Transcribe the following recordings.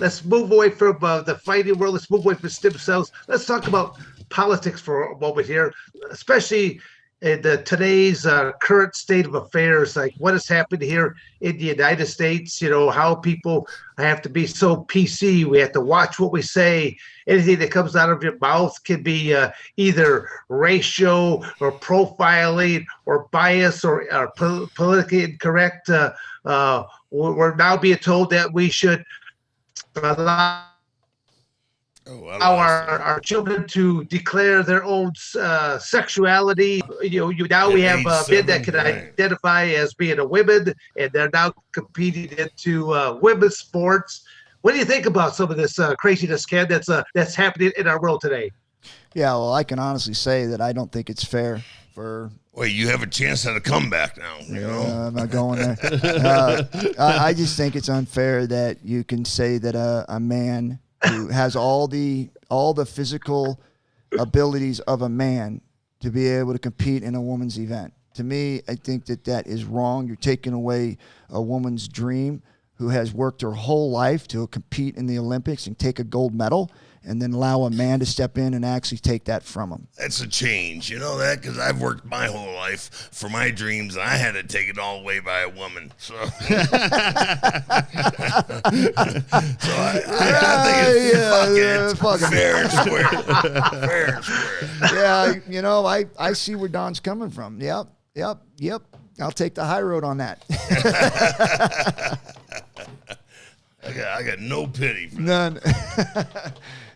let's move away from the fighting world. Let's move away from stem cells. Let's talk about politics for a moment here, especially in today's current state of affairs, like what is happening here in the United States. How people have to be so PC. We have to watch what we say. Anything that comes out of your mouth can be either racial or profiling or bias or politically incorrect. We're now being told that we should allow our children to declare their own sexuality. Now we have men that can identify as being a woman, and they're now competing into women's sports. What do you think about some of this craziness, Ken, that's happening in our world today? Yeah, well, I can honestly say that I don't think it's fair for. Wait, you have a chance at a comeback now. I'm not going there. I just think it's unfair that you can say that a man who has all the physical abilities of a man to be able to compete in a woman's event. To me, I think that is wrong. You're taking away a woman's dream who has worked her whole life to compete in the Olympics and take a gold medal, and then allow a man to step in and actually take that from him. That's a change. You know that? Because I've worked my whole life for my dreams, and I had to take it all away by a woman. So, I think it's fucking fair and square. Fair and square. Yeah, I see where Don's coming from. Yep. I'll take the high road on that. I got no pity for none.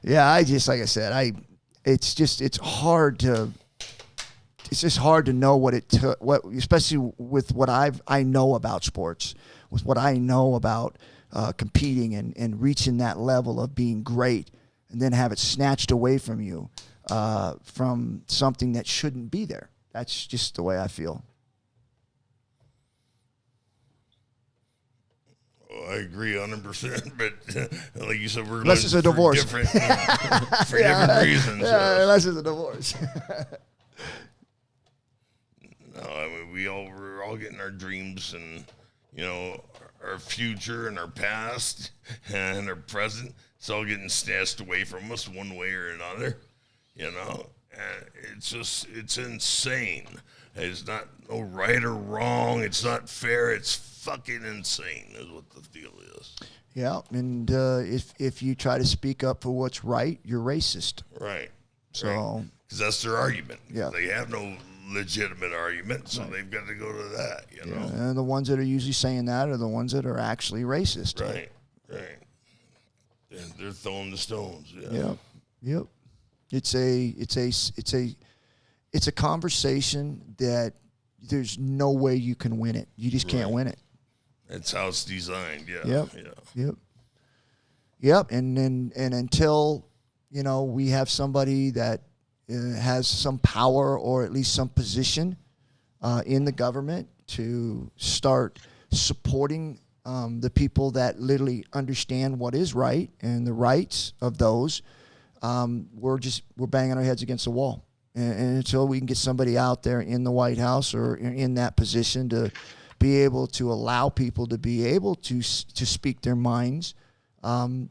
Yeah, like I said, it's just hard to know what it took, especially with what I know about sports, with what I know about competing and reaching that level of being great, and then have it snatched away from you from something that shouldn't be there. That's just the way I feel. I agree 100%, but like you said, we're unless it's a divorce, for different reasons. Unless it's a divorce. No, I mean we're all getting our dreams and our future and our past and our present. It's all getting snatched away from us one way or another. And it's insane. It's not no right or wrong. It's not fair. It's fucking insane is what the deal is. Yeah, and if you try to speak up for what's right, you're racist. Right. So because that's their argument. Yeah. They have no legitimate argument, so they've got to go to that. And the ones that are usually saying that are the ones that are actually racist. Right. And they're throwing the stones. Yeah. Yep. It's a conversation that there's no way you can win it. You just can't win it. That's how it's designed. Yeah. Yep. And until we have somebody that has some power or at least some position in the government to start supporting the people that literally understand what is right and the rights of those, we're banging our heads against the wall. And until we can get somebody out there in the White House or in that position to be able to allow people to be able to speak their minds, then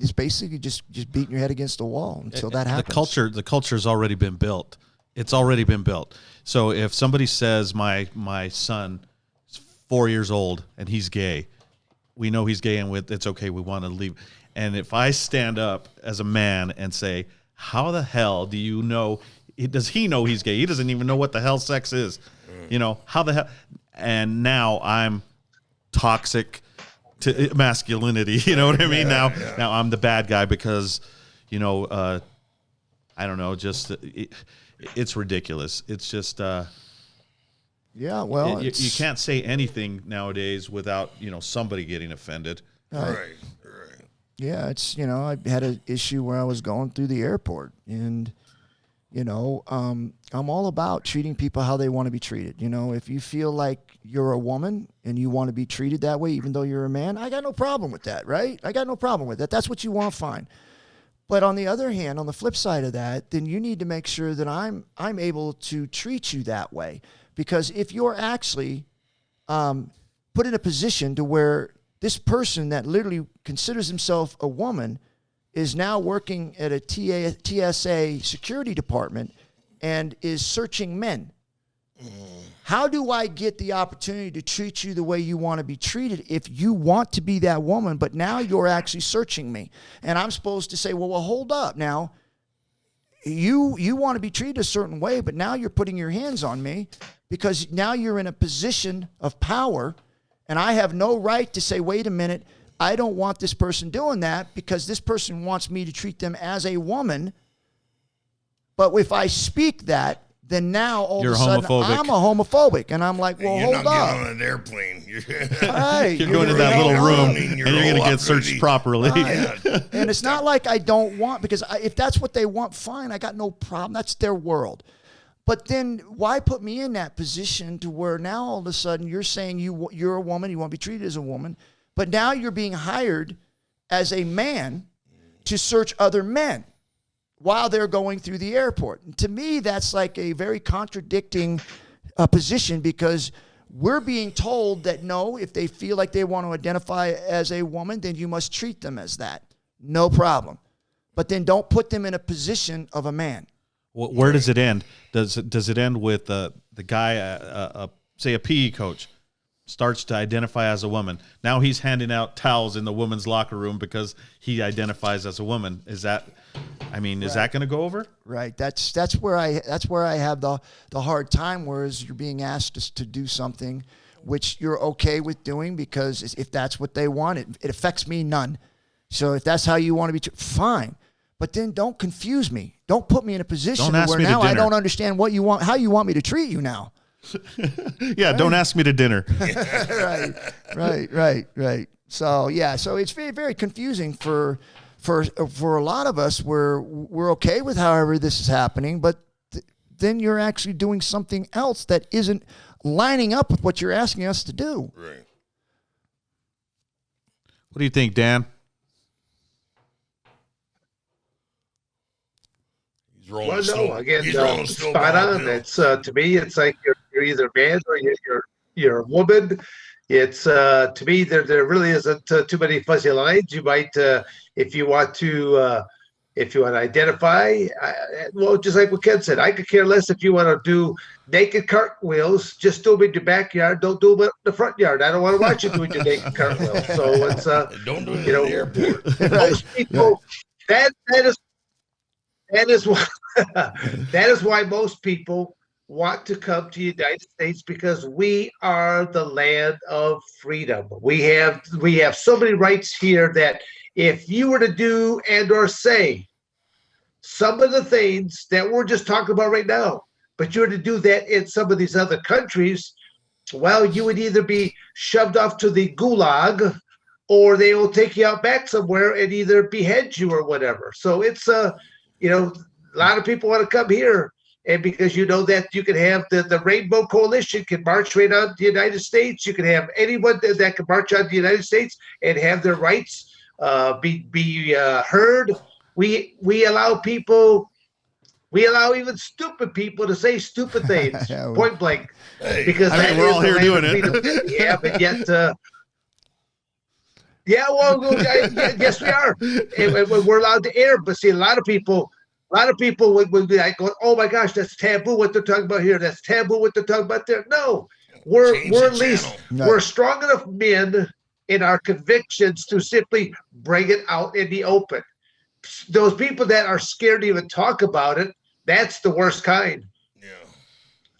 it's basically just beating your head against the wall until that happens. The culture's already been built. It's already been built. So if somebody says my son is 4 years old and he's gay, we know he's gay and it's okay. We want to leave. And if I stand up as a man and say, how the hell do you know? Does he know he's gay? He doesn't even know what the hell sex is. How the hell? And now I'm toxic to masculinity. You know what I mean? Now I'm the bad guy because, I don't know. Just it's ridiculous. It's just. You can't say anything nowadays without somebody getting offended. Right. Yeah, I had an issue where I was going through the airport, and I'm all about treating people how they want to be treated. If you feel like you're a woman and you want to be treated that way, even though you're a man, I got no problem with that, right? I got no problem with that. That's what you want, fine. But on the other hand, on the flip side of that, then you need to make sure that I'm able to treat you that way. Because if you're actually put in a position to where this person that literally considers himself a woman is now working at a TSA security department and is searching men. How do I get the opportunity to treat you the way you want to be treated if you want to be that woman, but now you're actually searching me? And I'm supposed to say, well, hold up now. You want to be treated a certain way, but now you're putting your hands on me because now you're in a position of power, and I have no right to say, wait a minute, I don't want this person doing that because this person wants me to treat them as a woman. But if I speak that, then now all You're of a sudden homophobic. I'm a homophobic. And I'm like, well, You're hold not up. getting on an airplane. Right. You're going to that little room and you're going to get searched properly. Right. And it's not like I don't want, because if that's what they want, fine, I got no problem. That's their world. But then why put me in that position to where now all of a sudden you're saying you're a woman, you want to be treated as a woman, but now you're being hired as a man to search other men while they're going through the airport. And to me, that's like a very contradicting position, because we're being told that no, if they feel like they want to identify as a woman, then you must treat them as that. No problem. But then don't put them in a position of a man. Where does it end? Does it end with the guy, say a PE coach, starts to identify as a woman? Now he's handing out towels in the women's locker room because he identifies as a woman. Is that going to go over? Right. That's where I have the hard time, whereas you're being asked to do something which you're okay with doing because if that's what they want, it affects me none. So if that's how you want to be, fine. But then don't confuse me. Don't put me in a position where now I don't understand what you want, how you want me to treat you now. Yeah, don't ask me to dinner. Right. So yeah, so it's very, very confusing for a lot of us, where we're okay with however this is happening, but then you're actually doing something else that isn't lining up with what you're asking us to do. Right. What do you think, Dan? Well, no, again, spot on. It's to me, it's like you're either man or you're a woman. It's to me, there really isn't too many fuzzy lines. You might, if you want to identify, well, just like what Ken said, I could care less if you want to do naked cartwheels. Just do them in your backyard. Don't do them in the front yard. I don't want to watch you doing your naked cartwheels. So it's don't do it in the airport. Most people that is why most people want to come to the United States, because we are the land of freedom. We have so many rights here that if you were to do and or say some of the things that we're just talking about right now, but you were to do that in some of these other countries, well, you would either be shoved off to the gulag, or they will take you out back somewhere and either behead you or whatever. So it's a lot of people want to come here, and because that you can have the Rainbow Coalition can march right on the United States. You can have anyone that can march on the United States and have their rights be heard. We allow people, we allow even stupid people to say stupid things, point blank, because we're all here doing it. Yeah, but yet. Yeah, well, yes, we are. And we're allowed to air, but see, a lot of people would be like, "Oh my gosh, that's taboo what they're talking about here. That's taboo what they're talking about there." No, we're at least we're strong enough men in our convictions to simply bring it out in the open. Those people that are scared to even talk about it, that's the worst kind. Yeah,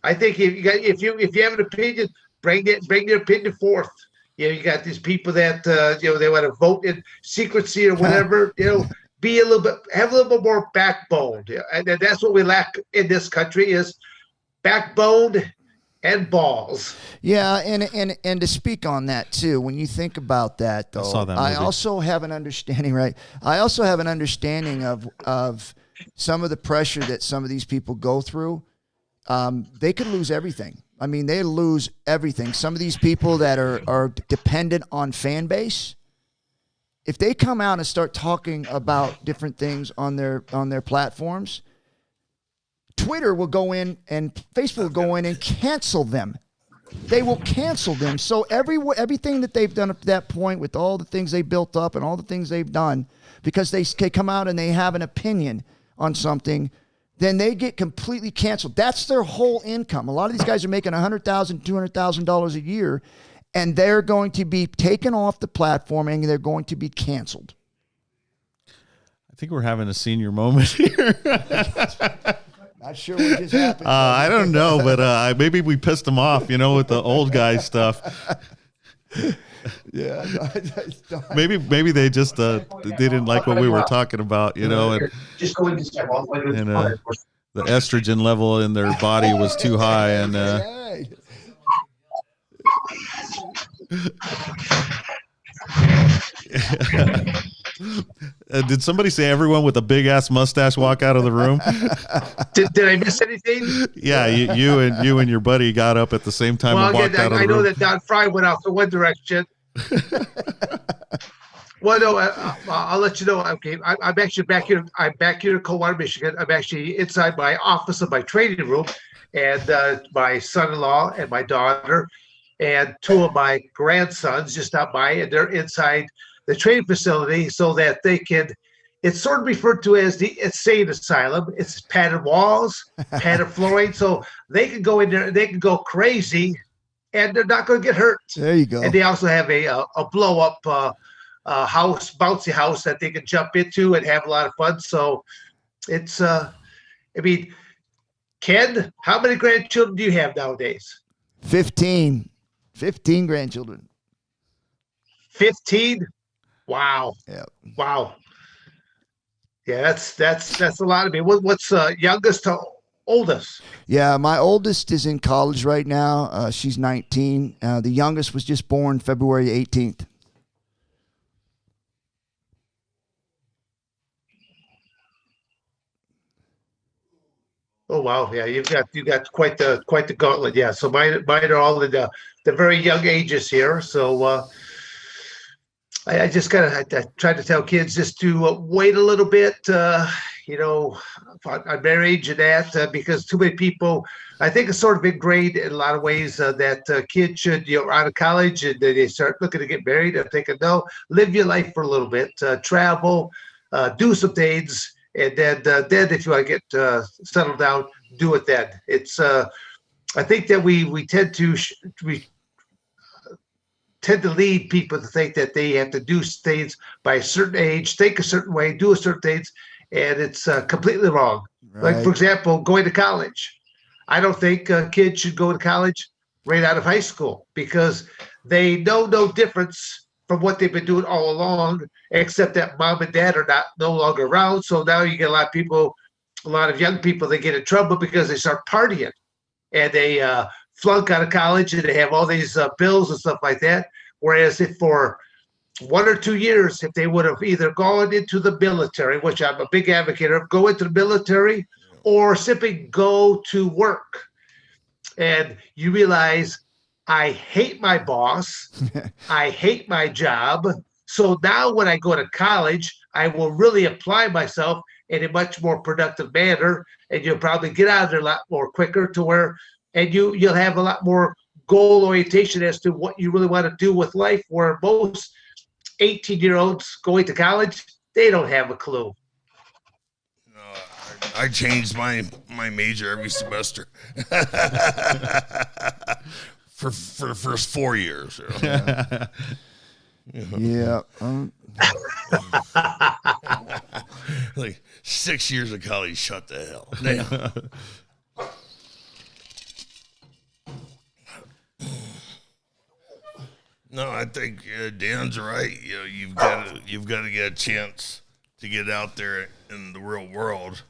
I think if you have an opinion, bring your opinion forth. You got these people that they want to vote in secrecy or whatever. Have a little bit more backbone, and that's what we lack in this country is backbone and balls. Yeah, and to speak on that too, when you think about that, though, I also have an understanding. Right, I also have an understanding of some of the pressure that some of these people go through. They could lose everything. I mean, they lose everything. Some of these people that are dependent on fan base, if they come out and start talking about different things on their platforms, Twitter will go in and Facebook will go in and cancel them. they will cancel them. So everything that they've done up to that point, with all the things they built up and all the things they've done, because they come out and they have an opinion on something, then they get completely canceled. That's their whole income. A lot of these guys are making $100,000, $200,000 a year, and they're going to be taken off the platform and they're going to be canceled. I think we're having a senior moment here. Not sure what just happened. I don't know, but maybe we pissed them off, with the old guy stuff. Yeah. Maybe they just they didn't like what we were talking about, and Just go into step all the way to and the estrogen level in their body was too high, and did somebody say everyone with a big ass mustache walk out of the room? Did I miss anything? Yeah, you and your buddy got up at the same time and walked out of the room. I know that Don Frye went off in one direction. Well, no, I'll let you know. Okay, I'm actually back here. I'm back here in Coldwater, Michigan. I'm actually inside my office of my training room, and my son-in-law and my daughter and two of my grandsons just stopped by, and they're inside the training facility so that they can. It's sort of referred to as the insane asylum. It's padded walls, padded flooring, so they can go in there and they can go crazy, and they're not going to get hurt. There you go. And they also have a blow up house, bouncy house that they can jump into and have a lot of fun. So it's Ken, how many grandchildren do you have nowadays? 15 grandchildren. 15? Wow. Yeah. Wow. Yeah, that's a lot of me. What's youngest to oldest? Yeah, my oldest is in college right now. She's 19. The youngest was just born February 18th. Oh wow, yeah, you've got quite the gauntlet. Yeah, so mine are all in the very young ages here. So I just I try to tell kids just to wait a little bit, on marriage and that, because too many people, I think it's sort of ingrained in a lot of ways that kids should, out of college and they start looking to get married. I'm thinking, no, live your life for a little bit, travel, do some things. And then if you want to get settled down, do it then. It's I think that we tend to lead people to think that they have to do things by a certain age, think a certain way, do a certain things, and it's completely wrong. Right. Like, for example, going to college. I don't think kids should go to college right out of high school because they know no difference from what they've been doing all along, except that mom and dad are no longer around. So now you get a lot of young people, they get in trouble because they start partying and they flunk out of college and they have all these bills and stuff like that. Whereas if for 1 or 2 years, if they would have either gone into the military, which I'm a big advocate of, go into the military or simply go to work, and you realize, I hate my boss. I hate my job. So now when I go to college, I will really apply myself in a much more productive manner, and you'll probably get out of there a lot more quicker to where, and you'll have a lot more goal orientation as to what you really want to do with life, where most 18-year-olds going to college, they don't have a clue. I changed my major every semester. For the first 4 years. Yeah. Like 6 years of college, shut the hell down. No, I think Dan's right. You've got to get a chance to get out there in the real world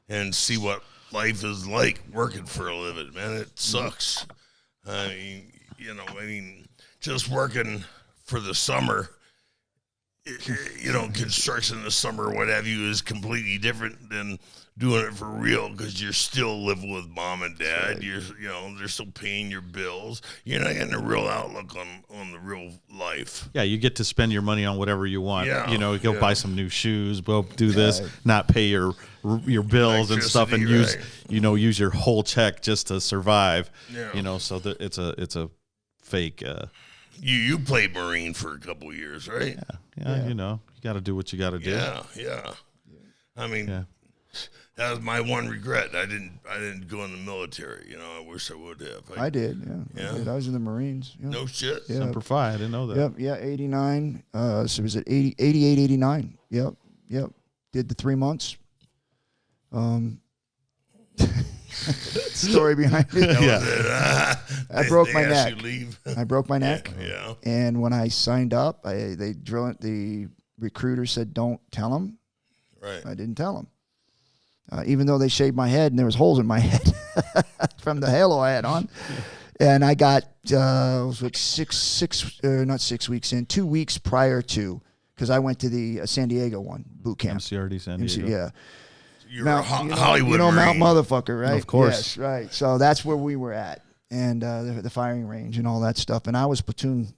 and see what life is like working for a living. Man, it sucks. I mean, just working for the summer, construction in the summer or what have you is completely different than doing it for real because you're still living with mom and dad. Right. They're still paying your bills. You're not getting a real outlook on the real life. Yeah, you get to spend your money on whatever you want. Yeah, go buy some new shoes, go do this, not pay your bills and stuff, and use your whole check just to survive. Yeah. So it's a fake. You played Marine for a couple of years, right? Yeah. You got to do what you got to do. Yeah. I mean, that was my one regret. I didn't go in the military. I wish I would have. I did. Yeah. I was in the Marines. Yeah. No shit. Yeah. Semper Fi. I didn't know that. Yep. Yeah. 89. So it was at 88, 89. Yep. Did the 3 months. Story behind it. I broke my neck. I broke my neck. Yeah. And when I signed up, the recruiter said, "Don't tell him." Right. I didn't tell him. Even though they shaved my head and there was holes in my head from the halo I had on. And I got, not 6 weeks in, 2 weeks prior to, because I went to the San Diego one, boot camp. MCRD San Diego. Yeah. You're Hollywood Mount Motherfucker, right? Of course. Yes, right. So that's where we were at. And the firing range and all that stuff. And I was platoon.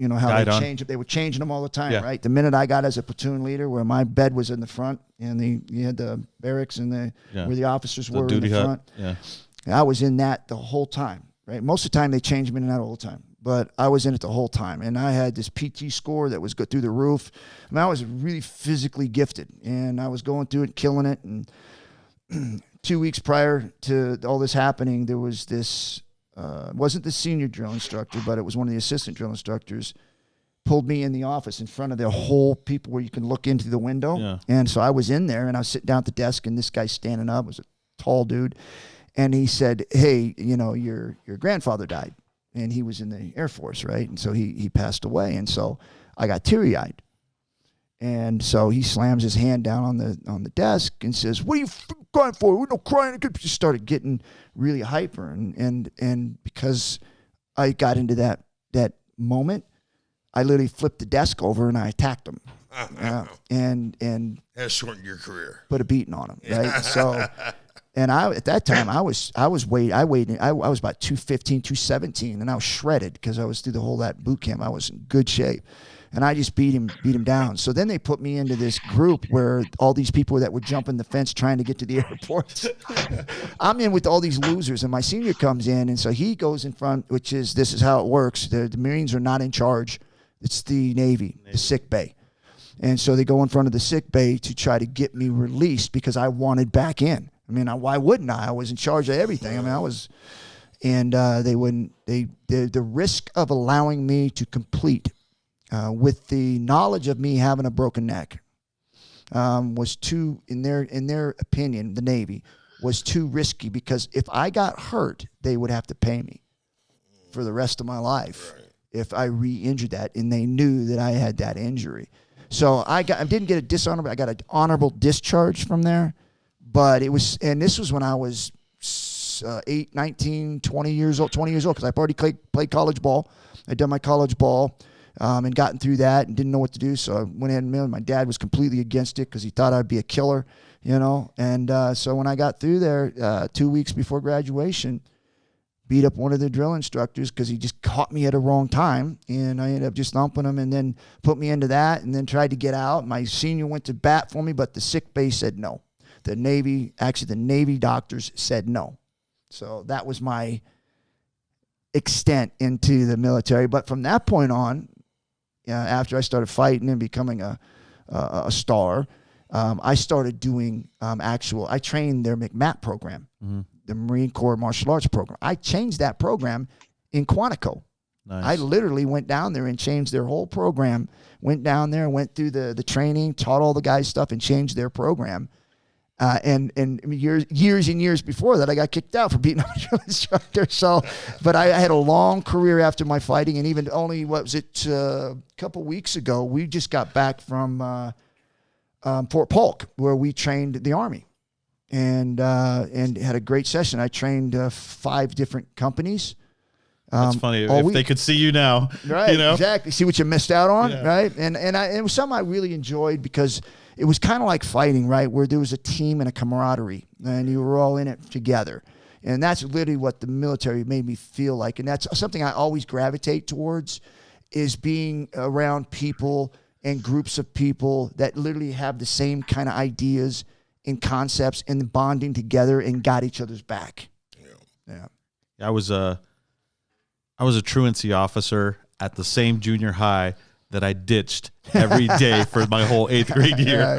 How they change it. They were changing them all the time, right? The minute I got as a platoon leader, where my bed was in the front, and you had the barracks and where the officers were in the front. Yeah. I was in that the whole time, right? Most of the time they changed me in that all the time, but I was in it the whole time, and I had this PT score that was good through the roof. I mean, I was really physically gifted, and I was going through it, killing it. And 2 weeks prior to all this happening, there was this. Wasn't the senior drill instructor, but it was one of the assistant drill instructors, pulled me in the office in front of the whole people where you can look into the window. Yeah. And so I was in there, and I was sitting down at the desk, and this guy standing up was a tall dude. And he said, "Hey, your grandfather died." And he was in the Air Force, right? And so he passed away. And so I got teary-eyed. And so he slams his hand down on the desk and says, "What are you crying for? We're no crying." Just started getting really hyper, and because I got into that moment, I literally flipped the desk over and I attacked him, and that shortened your career. Put a beating on him, right? So, and at that time I was about 215, 217, and I was shredded because I was through the whole that boot camp. I was in good shape. And I just beat him down. So then they put me into this group where all these people that were jumping the fence trying to get to the airport. I'm in with all these losers, and my senior comes in, and so he goes in front, this is how it works. The Marines are not in charge. It's the Navy, the sick bay. And so they go in front of the sick bay to try to get me released because I wanted back in. I mean, why wouldn't I? I was in charge of everything. I mean, and they wouldn't. The risk of allowing me to complete. With the knowledge of me having a broken neck, was too, in their opinion, the Navy, was too risky because if I got hurt, they would have to pay me for the rest of my life if I re-injured that, and they knew that I had that injury. So I didn't get a dishonorable. I got an honorable discharge from there, but this was when I was 20 years old, because I've already played college ball. I'd done my college ball. And gotten through that and didn't know what to do. So I went ahead and my dad was completely against it because he thought I'd be a killer, And so when I got through there 2 weeks before graduation, beat up one of the drill instructors because he just caught me at a wrong time. And I ended up just thumping him and then put me into that and then tried to get out. My senior went to bat for me, but the sick bay said no. The Navy doctors said no. So that was my extent into the military. But from that point on, after I started fighting and becoming a star, I started doing I trained their MCMAP program, the Marine Corps Martial Arts program. I changed that program in Quantico. Nice. I literally went down there and changed their whole program, went down there and went through the training, taught all the guys stuff and changed their program. And years and years before that, I got kicked out for beating up a drill instructor. So, but I had a long career after my fighting, and even only a couple weeks ago, we just got back from Fort Polk, where we trained the Army, and had a great session. I trained 5 different companies, That's funny. If they could see you now, right? you know? Exactly. See what you missed out on, Yeah. right? And it was something I really enjoyed because it was kind of like fighting, right? Where there was a team and a camaraderie, and you were all in it together. And that's literally what the military made me feel like. And that's something I always gravitate towards, is being around people and groups of people that literally have the same kind of ideas and concepts and bonding together and got each other's back. Yeah. I was a truancy officer at the same junior high that I ditched every day for my whole 8th grade year. Right.